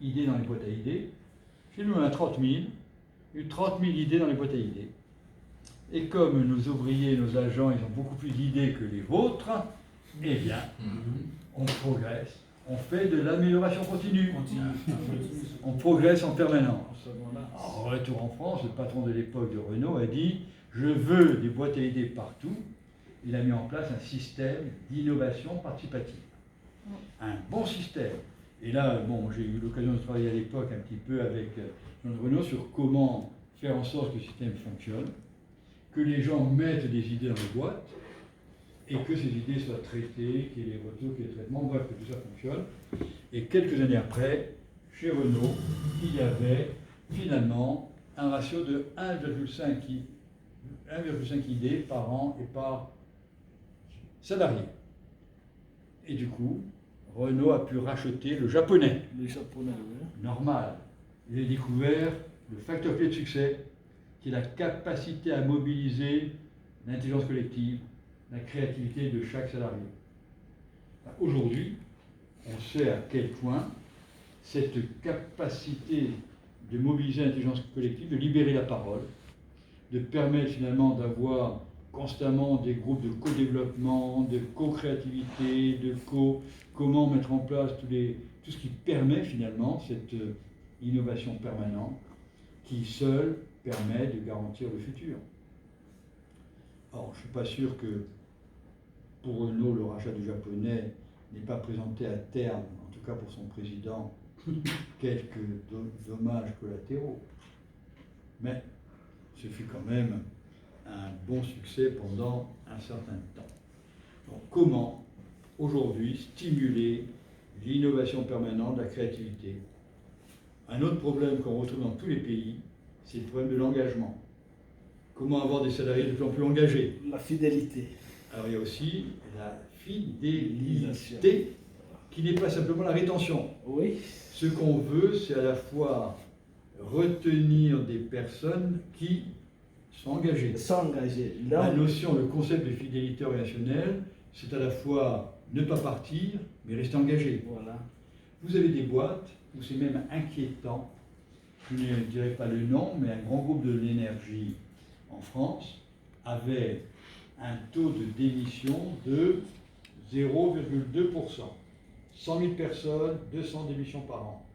idées dans les boîtes à idées. Chez nous, on a 30 000. Il y a eu 30 000 idées dans les boîtes à idées. Et comme nos ouvriers, nos agents, ils ont beaucoup plus d'idées que les vôtres, eh bien, on progresse. On fait de l'amélioration continue. On progresse en permanence. En retour en France, le patron de l'époque de Renault a dit « Je veux des boîtes à idées partout ». Il a mis en place un système d'innovation participative. Un bon système. Et là, bon, j'ai eu l'occasion de travailler à l'époque un petit peu avec Jean Renault sur comment faire en sorte que le système fonctionne, que les gens mettent des idées dans les boîtes, et que ces idées soient traitées, qu'il y ait les retours, qu'il y ait les traitements, bref, que tout ça fonctionne. Et quelques années après, chez Renault, il y avait finalement un ratio de 1,5 idées par an et par salarié. Et du coup, Renault a pu racheter le japonais. Les japonais, oui. Normal. Il a découvert le facteur clé de succès, qui est la capacité à mobiliser l'intelligence collective, la créativité de chaque salarié. Aujourd'hui, on sait à quel point cette capacité de mobiliser l'intelligence collective, de libérer la parole, de permettre finalement d'avoir constamment des groupes de co-développement, de co-créativité, comment mettre en place tout ce qui permet finalement cette innovation permanente qui seule permet de garantir le futur. Alors, je ne suis pas sûr que pour Renault, le rachat du japonais n'est pas présenté à terme, en tout cas pour son président, quelques dommages collatéraux. Mais ce fut quand même un bon succès pendant un certain temps. Donc, comment aujourd'hui stimuler l'innovation permanente, la créativité? Un autre problème qu'on retrouve dans tous les pays, c'est le problème de l'engagement. Comment avoir des salariés de plus en plus engagés? La fidélité. Alors il y a aussi la fidélité, qui n'est pas simplement la rétention. Oui. Ce qu'on veut, c'est à la fois retenir des personnes qui sont engagées. S'engager. La notion, le concept de fidélité organisationnelle, c'est à la fois ne pas partir, mais rester engagé. Voilà. Vous avez des boîtes où c'est même inquiétant, je ne dirais pas le nom, mais un grand groupe de l'énergie en France avait un taux de démission de 0,2%. 100 000 personnes, 200 démissions par an.